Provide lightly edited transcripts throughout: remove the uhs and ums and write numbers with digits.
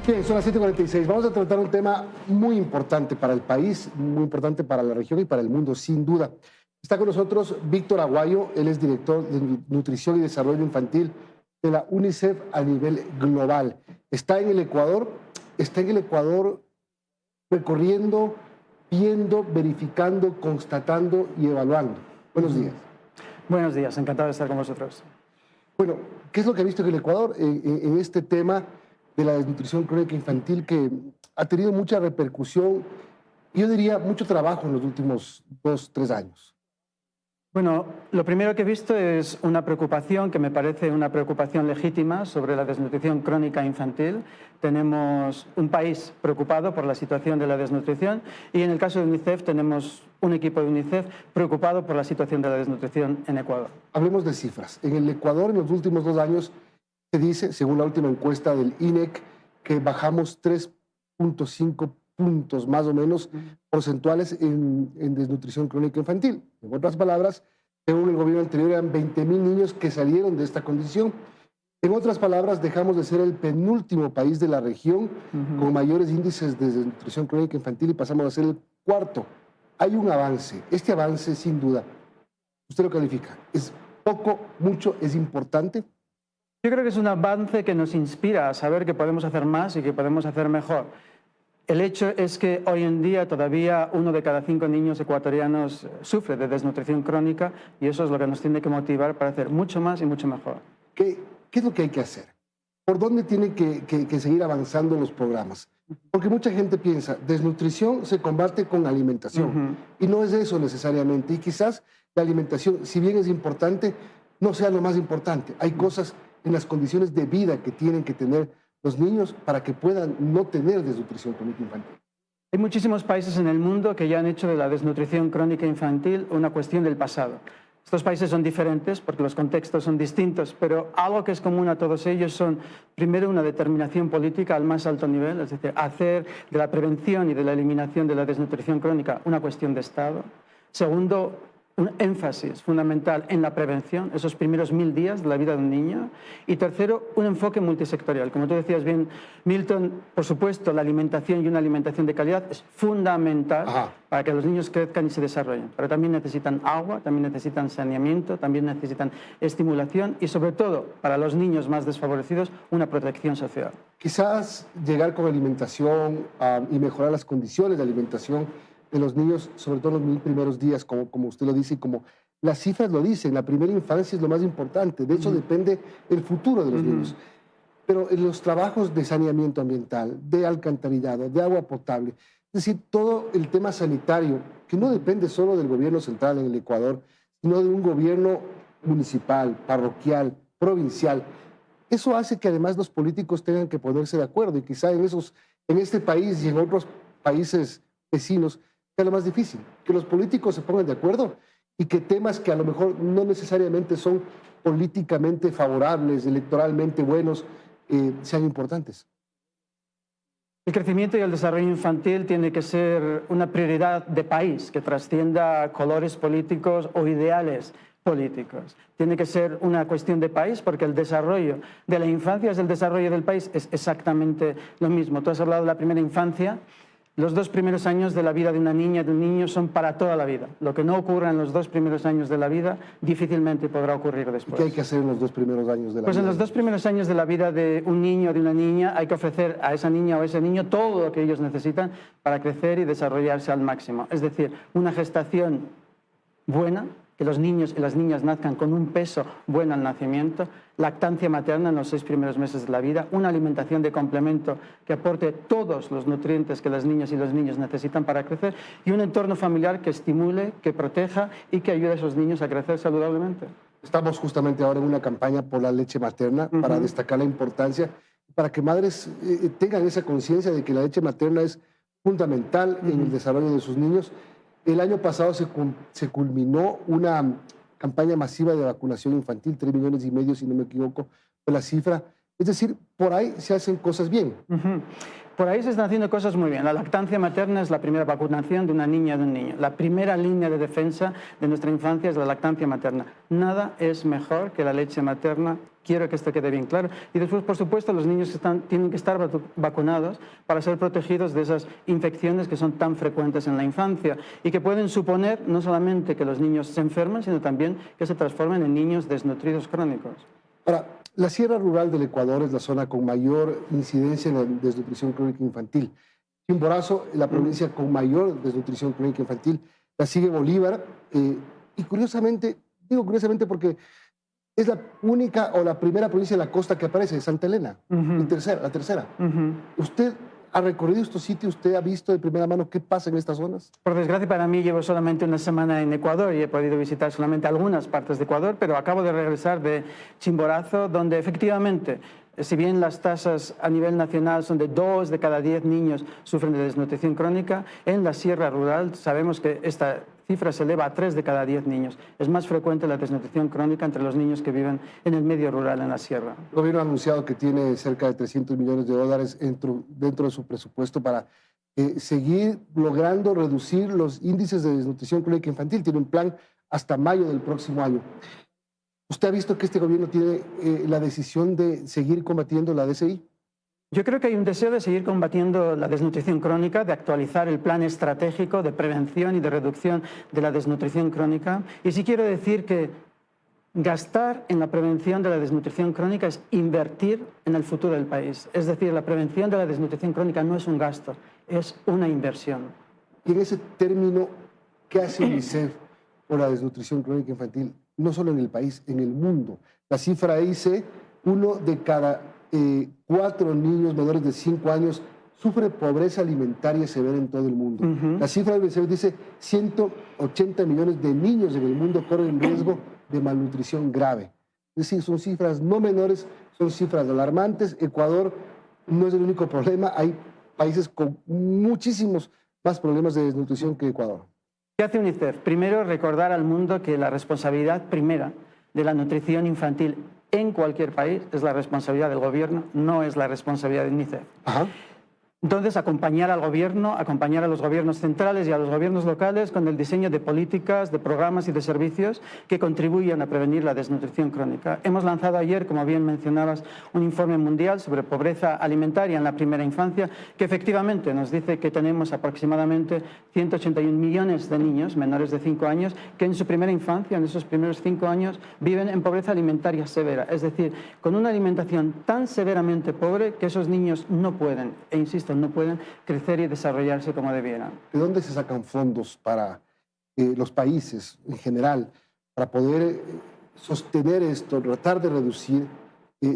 Bien, son las 7:46. Vamos a tratar un tema muy importante para el país, muy importante para la región y para el mundo, sin duda. Está con nosotros Víctor Aguayo, él es director de Nutrición y Desarrollo Infantil de la UNICEF a nivel global. Está en el Ecuador recorriendo, viendo, verificando, constatando y evaluando. Buenos días. Buenos días, encantado de estar con vosotros. Bueno, ¿qué es lo que ha visto en el Ecuador en este tema de la desnutrición crónica infantil que ha tenido mucha repercusión, y yo diría mucho trabajo en los últimos 2-3 años? Bueno, lo primero que he visto es una preocupación que me parece una preocupación legítima sobre la desnutrición crónica infantil. Tenemos un país preocupado por la situación de la desnutrición y en el caso de UNICEF tenemos un equipo de UNICEF preocupado por la situación de la desnutrición en Ecuador. Hablemos de cifras. En el Ecuador en los últimos 2 años se dice, según la última encuesta del INEC, que bajamos 3.5 puntos más o menos porcentuales en desnutrición crónica infantil. En otras palabras, según el gobierno anterior eran 20,000 niños que salieron de esta condición. En otras palabras, dejamos de ser el penúltimo país de la región con mayores índices de desnutrición crónica infantil y pasamos a ser el cuarto. Hay un avance. Este avance, sin duda, usted lo califica. ¿Es poco, mucho, es importante? Yo creo que es un avance que nos inspira a saber que podemos hacer más y que podemos hacer mejor. El hecho es que hoy en día todavía 1 de cada 5 niños ecuatorianos sufre de desnutrición crónica y eso es lo que nos tiene que motivar para hacer mucho más y mucho mejor. ¿Qué es lo que hay que hacer? ¿Por dónde tienen que seguir avanzando los programas? Porque mucha gente piensa, desnutrición se combate con alimentación y no es eso necesariamente. Y quizás la alimentación, si bien es importante, no sea lo más importante. Hay cosas en las condiciones de vida que tienen que tener los niños para que puedan no tener desnutrición crónica infantil. Hay muchísimos países en el mundo que ya han hecho de la desnutrición crónica infantil una cuestión del pasado. Estos países son diferentes porque los contextos son distintos, pero algo que es común a todos ellos son, primero, una determinación política al más alto nivel, es decir, hacer de la prevención y de la eliminación de la desnutrición crónica una cuestión de Estado. Segundo, un énfasis fundamental en la prevención, esos primeros 1000 días de la vida de un niño. Y tercero, un enfoque multisectorial. Como tú decías bien, Milton, por supuesto, la alimentación y una alimentación de calidad es fundamental para que los niños crezcan y se desarrollen. Pero también necesitan agua, también necesitan saneamiento, también necesitan estimulación y, sobre todo, para los niños más desfavorecidos, una protección social. Quizás llegar con alimentación y mejorar las condiciones de alimentación de los niños, sobre todo en los 1000 primeros días, como usted lo dice y como las cifras lo dicen, la primera infancia es lo más importante, de eso depende el futuro de los niños. Pero en los trabajos de saneamiento ambiental, de alcantarillado, de agua potable, es decir, todo el tema sanitario, que no depende solo del gobierno central en el Ecuador, sino de un gobierno municipal, parroquial, provincial, eso hace que además los políticos tengan que ponerse de acuerdo y quizá en este país y en otros países vecinos es lo más difícil, que los políticos se pongan de acuerdo y que temas que a lo mejor no necesariamente son políticamente favorables, electoralmente buenos, sean importantes. El crecimiento y el desarrollo infantil tiene que ser una prioridad de país que trascienda colores políticos o ideales políticos. Tiene que ser una cuestión de país porque el desarrollo de la infancia es el desarrollo del país, es exactamente lo mismo. Tú has hablado de la primera infancia. Los 2 primeros años de la vida de una niña, de un niño, son para toda la vida. Lo que no ocurra en los 2 primeros años de la vida difícilmente podrá ocurrir después. ¿Qué hay que hacer en los 2 primeros años de la vida? Pues en los 2 primeros años de la vida de un niño o de una niña hay que ofrecer a esa niña o a ese niño todo lo que ellos necesitan para crecer y desarrollarse al máximo. Es decir, una gestación buena, que los niños y las niñas nazcan con un peso bueno al nacimiento, lactancia materna en los 6 primeros meses de la vida, una alimentación de complemento que aporte todos los nutrientes que las niñas y los niños necesitan para crecer y un entorno familiar que estimule, que proteja y que ayude a esos niños a crecer saludablemente. Estamos justamente ahora en una campaña por la leche materna para destacar la importancia, para que madres tengan esa conciencia de que la leche materna es fundamental en el desarrollo de sus niños. El año pasado se culminó una campaña masiva de vacunación infantil, 3,5 millones, si no me equivoco, fue la cifra. Es decir, por ahí se hacen cosas bien. Ujú. Por ahí se están haciendo cosas muy bien. La lactancia materna es la primera vacunación de una niña o de un niño. La primera línea de defensa de nuestra infancia es la lactancia materna. Nada es mejor que la leche materna. Quiero que esto quede bien claro. Y después, por supuesto, los niños tienen que estar vacunados para ser protegidos de esas infecciones que son tan frecuentes en la infancia y que pueden suponer no solamente que los niños se enfermen, sino también que se transformen en niños desnutridos crónicos. Ahora, la Sierra Rural del Ecuador es la zona con mayor incidencia en la desnutrición crónica infantil. Chimborazo, la provincia con mayor desnutrición crónica infantil, la sigue Bolívar. Y curiosamente, digo curiosamente porque es la única o la primera provincia de la costa que aparece, Santa Elena, la tercera. ¿Usted ha recorrido estos sitios? ¿Usted ha visto de primera mano qué pasa en estas zonas? Por desgracia para mí llevo solamente una semana en Ecuador y he podido visitar solamente algunas partes de Ecuador, pero acabo de regresar de Chimborazo, donde efectivamente, si bien las tasas a nivel nacional son de 2 de cada 10 niños sufren de desnutrición crónica, en la Sierra Rural sabemos que esta cifra se eleva a 3 de cada 10 niños. Es más frecuente la desnutrición crónica entre los niños que viven en el medio rural, en la sierra. El gobierno ha anunciado que tiene cerca de $300 millones dentro de su presupuesto para seguir logrando reducir los índices de desnutrición crónica infantil. Tiene un plan hasta mayo del próximo año. ¿Usted ha visto que este gobierno tiene la decisión de seguir combatiendo la DCI? Yo creo que hay un deseo de seguir combatiendo la desnutrición crónica, de actualizar el plan estratégico de prevención y de reducción de la desnutrición crónica. Y sí quiero decir que gastar en la prevención de la desnutrición crónica es invertir en el futuro del país. Es decir, la prevención de la desnutrición crónica no es un gasto, es una inversión. Y en ese término, ¿qué hace UNICEF por la desnutrición crónica infantil? No solo en el país, en el mundo. La cifra dice, 1 de cada 4 niños menores de 5 años sufre pobreza alimentaria severa en todo el mundo. La cifra de UNICEF dice 180 millones de niños en el mundo corren riesgo de malnutrición grave. Es decir, son cifras no menores, son cifras alarmantes. Ecuador no es el único problema, hay países con muchísimos más problemas de desnutrición que Ecuador. ¿Qué hace UNICEF? Primero, recordar al mundo que la responsabilidad primera de la nutrición infantil en cualquier país es la responsabilidad del gobierno, no es la responsabilidad de UNICEF. Entonces, acompañar al gobierno, acompañar a los gobiernos centrales y a los gobiernos locales con el diseño de políticas, de programas y de servicios que contribuyan a prevenir la desnutrición crónica. Hemos lanzado ayer, como bien mencionabas, un informe mundial sobre pobreza alimentaria en la primera infancia, que efectivamente nos dice que tenemos aproximadamente 181 millones de niños menores de 5 años que en su primera infancia, en esos primeros 5 años, viven en pobreza alimentaria severa. Es decir, con una alimentación tan severamente pobre que esos niños no pueden, e insisto, no pueden crecer y desarrollarse como debieran. ¿De dónde se sacan fondos para los países en general para poder sostener esto, tratar de reducir,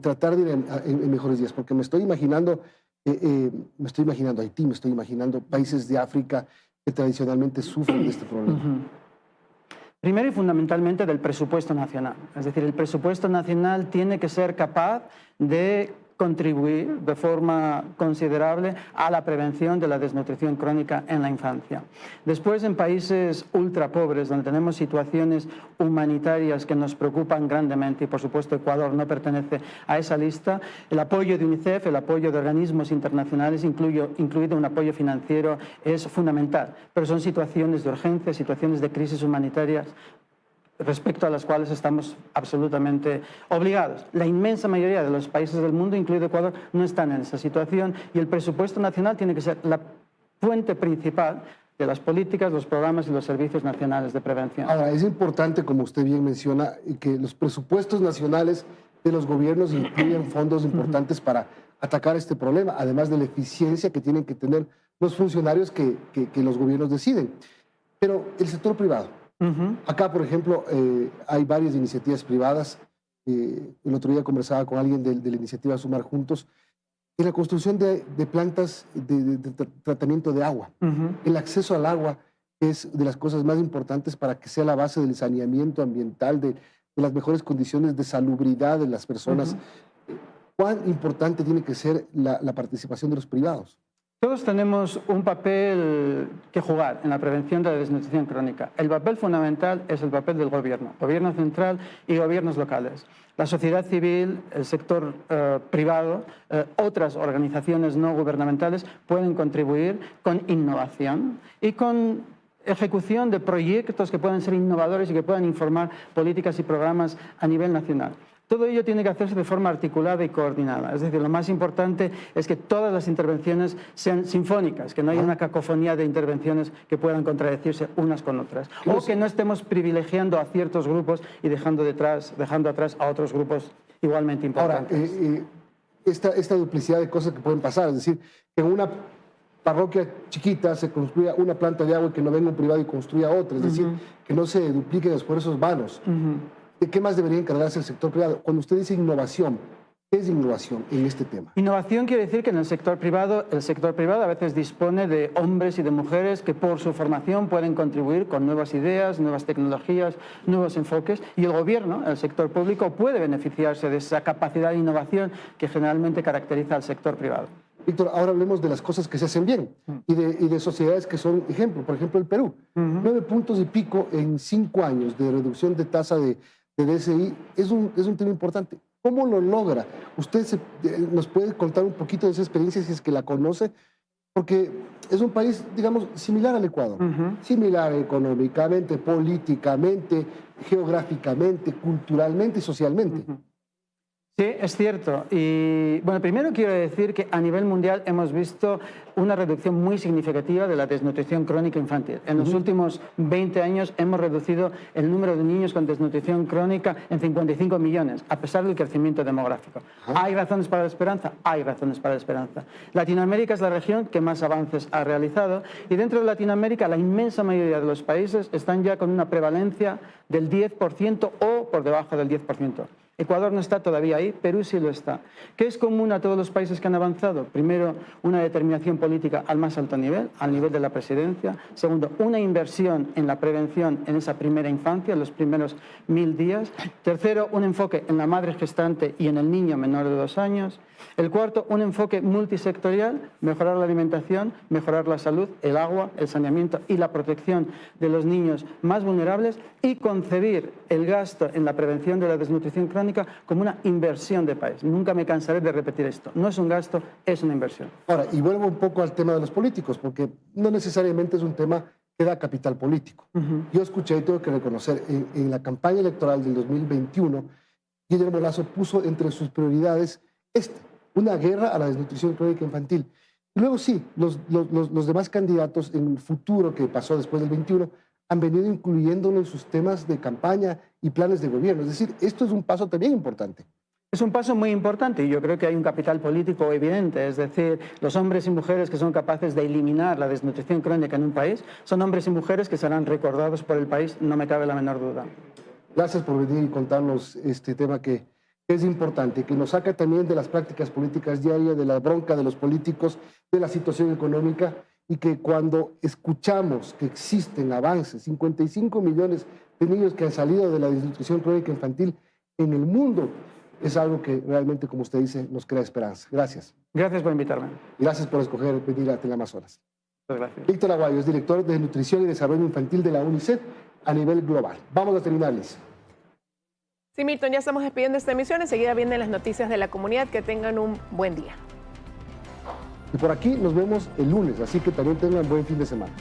tratar de ir en mejores días? Porque me estoy imaginando Haití, me estoy imaginando países de África que tradicionalmente sufren de este problema. Primero y fundamentalmente del presupuesto nacional. Es decir, el presupuesto nacional tiene que ser capaz de contribuir de forma considerable a la prevención de la desnutrición crónica en la infancia. Después, en países ultrapobres, donde tenemos situaciones humanitarias que nos preocupan grandemente, y por supuesto Ecuador no pertenece a esa lista, el apoyo de UNICEF, el apoyo de organismos internacionales, incluido un apoyo financiero, es fundamental. Pero son situaciones de urgencia, situaciones de crisis humanitarias respecto a las cuales estamos absolutamente obligados. La inmensa mayoría de los países del mundo, incluido Ecuador, no están en esa situación y el presupuesto nacional tiene que ser la fuente principal de las políticas, los programas y los servicios nacionales de prevención. Ahora, es importante, como usted bien menciona, que los presupuestos nacionales de los gobiernos incluyan fondos importantes para atacar este problema, además de la eficiencia que tienen que tener los funcionarios que los gobiernos deciden. Pero el sector privado. Acá, por ejemplo, hay varias iniciativas privadas. El otro día conversaba con alguien de la iniciativa Sumar Juntos en la construcción de plantas de tratamiento de agua. El acceso al agua es de las cosas más importantes para que sea la base del saneamiento ambiental, de las mejores condiciones de salubridad de las personas. ¿Cuán importante tiene que ser la participación de los privados? Todos tenemos un papel que jugar en la prevención de la desnutrición crónica. El papel fundamental es el papel del gobierno central y gobiernos locales. La sociedad civil, el sector privado, otras organizaciones no gubernamentales pueden contribuir con innovación y con ejecución de proyectos que puedan ser innovadores y que puedan informar políticas y programas a nivel nacional. Todo ello tiene que hacerse de forma articulada y coordinada. Es decir, lo más importante es que todas las intervenciones sean sinfónicas, que no haya una cacofonía de intervenciones que puedan contradecirse unas con otras. O que no estemos privilegiando a ciertos grupos y dejando atrás a otros grupos igualmente importantes. Ahora, esta duplicidad de cosas que pueden pasar, es decir, que en una parroquia chiquita se construya una planta de agua y que no venga un privado y construya otra, es decir, que no se dupliquen esfuerzos vanos. ¿De qué más debería encargarse el sector privado? Cuando usted dice innovación, ¿qué es innovación en este tema? Innovación quiere decir que en el sector privado a veces dispone de hombres y de mujeres que por su formación pueden contribuir con nuevas ideas, nuevas tecnologías, nuevos enfoques, y el gobierno, el sector público, puede beneficiarse de esa capacidad de innovación que generalmente caracteriza al sector privado. Víctor, ahora hablemos de las cosas que se hacen bien y de sociedades que son ejemplo. Por ejemplo, el Perú. 9 puntos y pico en 5 años de reducción de tasa de DSI es un tema importante. ¿Cómo lo logra? ¿Usted nos puede contar un poquito de esa experiencia si es que la conoce? Porque es un país, digamos, similar al Ecuador. Similar económicamente, políticamente, geográficamente, culturalmente y socialmente. Sí, es cierto. Y bueno, primero quiero decir que a nivel mundial hemos visto una reducción muy significativa de la desnutrición crónica infantil. En los últimos 20 años hemos reducido el número de niños con desnutrición crónica en 55 millones, a pesar del crecimiento demográfico. ¿Hay razones para la esperanza? Hay razones para la esperanza. Latinoamérica es la región que más avances ha realizado y dentro de Latinoamérica la inmensa mayoría de los países están ya con una prevalencia del 10% o por debajo del 10%. Ecuador no está todavía ahí, Perú sí lo está. ¿Qué es común a todos los países que han avanzado? Primero, una determinación política al más alto nivel, al nivel de la presidencia. Segundo, una inversión en la prevención en esa primera infancia, en los primeros 1000 días. Tercero, un enfoque en la madre gestante y en el niño menor de 2 años. El cuarto, un enfoque multisectorial, mejorar la alimentación, mejorar la salud, el agua, el saneamiento y la protección de los niños más vulnerables y concebir el gasto en la prevención de la desnutrición crónica como una inversión de país. Nunca me cansaré de repetir esto. No es un gasto, es una inversión. Ahora, y vuelvo un poco al tema de los políticos, porque no necesariamente es un tema que da capital político. Yo escuché y tengo que reconocer, en la campaña electoral del 2021, Guillermo Lasso puso entre sus prioridades una guerra a la desnutrición crónica infantil. Y luego sí, los demás candidatos en el futuro que pasó después del 21 han venido incluyéndolo en sus temas de campaña y planes de gobierno. Es decir, esto es un paso también importante. Es un paso muy importante y yo creo que hay un capital político evidente, es decir, los hombres y mujeres que son capaces de eliminar la desnutrición crónica en un país son hombres y mujeres que serán recordados por el país, no me cabe la menor duda. Gracias por venir y contarnos este tema que es importante, que nos saca también de las prácticas políticas diarias, de la bronca de los políticos, de la situación económica, y que cuando escuchamos que existen avances, 55 millones de niños que han salido de la desnutrición crónica infantil en el mundo, es algo que realmente, como usted dice, nos crea esperanza. Gracias. Gracias por invitarme. Gracias por escoger venir a Teleamazonas. Muchas gracias. Víctor Aguayo es director de Nutrición y Desarrollo Infantil de la UNICEF a nivel global. Vamos a terminar, Liz. Sí, Milton, ya estamos despidiendo esta emisión. Enseguida vienen las noticias de la comunidad. Que tengan un buen día. Y por aquí nos vemos el lunes, así que también tengan buen fin de semana.